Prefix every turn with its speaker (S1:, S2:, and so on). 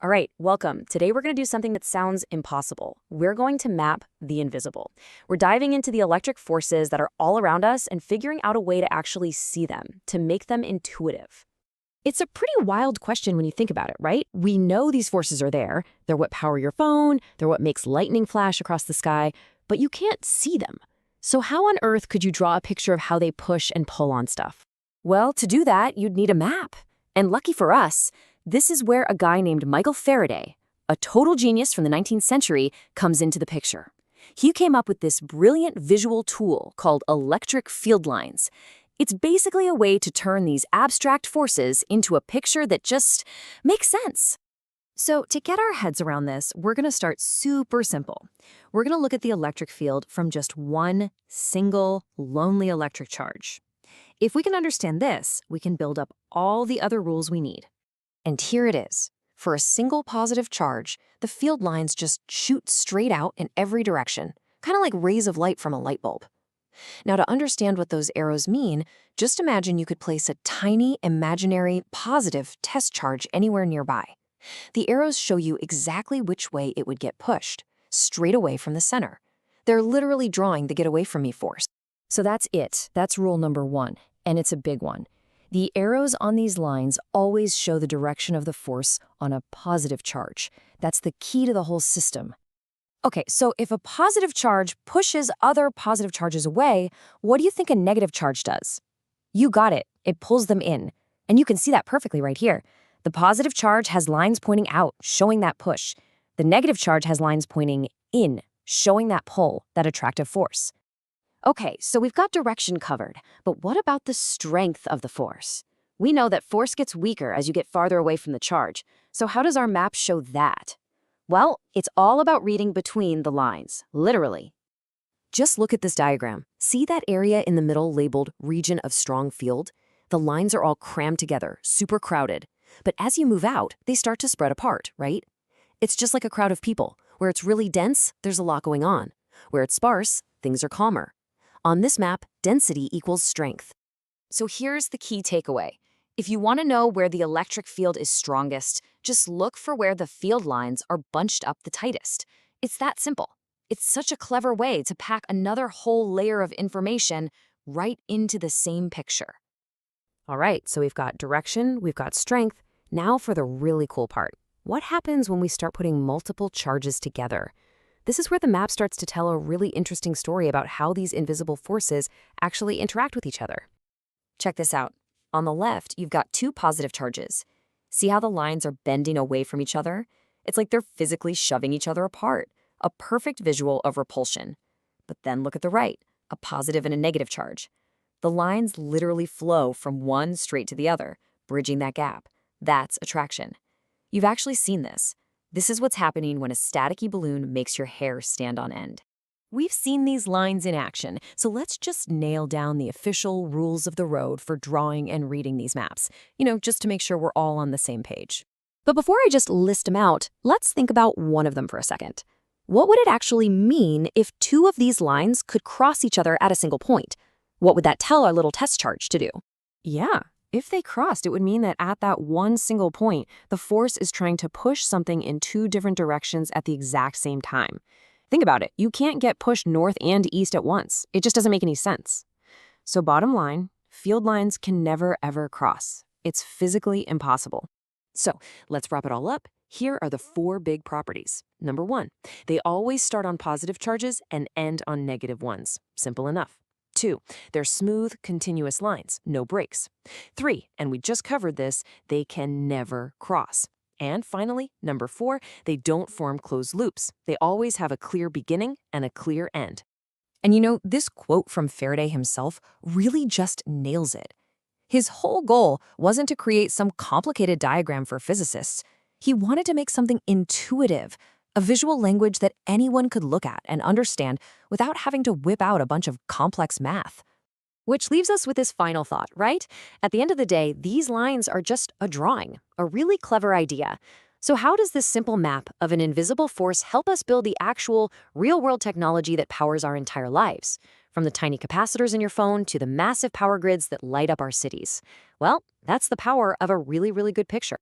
S1: All right, welcome. Today we're going to do something that sounds impossible. We're going to map the invisible. We're diving into the electric forces that are all around us and figuring out a way to actually see them, to make them intuitive. It's a pretty wild question when you think about it, right? We know these forces are there. They're what power your phone, they're what makes lightning flash across the sky, but you can't see them. So how on earth could you draw a picture of how they push and pull on stuff? Well, to do that, you'd need a map. And lucky for us, this is where a guy named Michael Faraday, a total genius from the 19th century, comes into the picture. He came up with this brilliant visual tool called electric field lines. It's basically a way to turn these abstract forces into a picture that just makes sense. So to get our heads around this, we're going to start super simple. We're going to look at the electric field from just one single, lonely electric charge. If we can understand this, we can build up all the other rules we need. And here it is. For a single positive charge, the field lines just shoot straight out in every direction, kind of like rays of light from a light bulb. Now, to understand what those arrows mean, just imagine you could place a tiny, imaginary, positive test charge anywhere nearby. The arrows show you exactly which way it would get pushed, straight away from the center. They're literally drawing the get away from me force. So that's it. That's rule number one, and it's a big one. The arrows on these lines always show the direction of the force on a positive charge. That's the key to the whole system. Okay, so if a positive charge pushes other positive charges away, what do you think a negative charge does? You got it. It pulls them in. And you can see that perfectly right here. The positive charge has lines pointing out, showing that push. The negative charge has lines pointing in, showing that pull, that attractive force. Okay, so we've got direction covered, but what about the strength of the force? We know that force gets weaker as you get farther away from the charge, so how does our map show that? Well, it's all about reading between the lines, literally. Just look at this diagram. See that area in the middle labeled region of strong field? The lines are all crammed together, super crowded. But as you move out, they start to spread apart, right? It's just like a crowd of people. Where it's really dense, there's a lot going on. Where it's sparse, things are calmer. On this map, density equals strength. So here's the key takeaway. If you want to know where the electric field is strongest, just look for where the field lines are bunched up the tightest. It's that simple. It's such a clever way to pack another whole layer of information right into the same picture. All right, so we've got direction, we've got strength. Now for the really cool part. What happens when we start putting multiple charges together? This is where the map starts to tell a really interesting story about how these invisible forces actually interact with each other. Check this out. On the left, you've got two positive charges. See how the lines are bending away from each other? It's like they're physically shoving each other apart, a perfect visual of repulsion. But then look at the right, a positive and a negative charge. The lines literally flow from one straight to the other, bridging that gap. That's attraction. You've actually seen this. This is what's happening when a staticky balloon makes your hair stand on end. We've seen these lines in action, so let's just nail down the official rules of the road for drawing and reading these maps, just to make sure we're all on the same page. But before I just list them out, let's think about one of them for a second. What would it actually mean if two of these lines could cross each other at a single point? What would that tell our little test charge to do? Yeah. If they crossed, it would mean that at that one single point, the force is trying to push something in two different directions at the exact same time. Think about it. You can't get pushed north and east at once. It just doesn't make any sense. So bottom line, field lines can never, ever cross. It's physically impossible. So let's wrap it all up. Here are the four big properties. Number one, they always start on positive charges and end on negative ones. Simple enough. 2, they're smooth, continuous lines, no breaks. 3, and we just covered this, they can never cross. And finally, number 4, they don't form closed loops. They always have a clear beginning and a clear end. And this quote from Faraday himself really just nails it. His whole goal wasn't to create some complicated diagram for physicists. He wanted to make something intuitive, a visual language that anyone could look at and understand without having to whip out a bunch of complex math. Which leaves us with this final thought, right? At the end of the day, these lines are just a drawing, a really clever idea. So how does this simple map of an invisible force help us build the actual real-world technology that powers our entire lives? From the tiny capacitors in your phone to the massive power grids that light up our cities. Well, that's the power of a really, really good picture.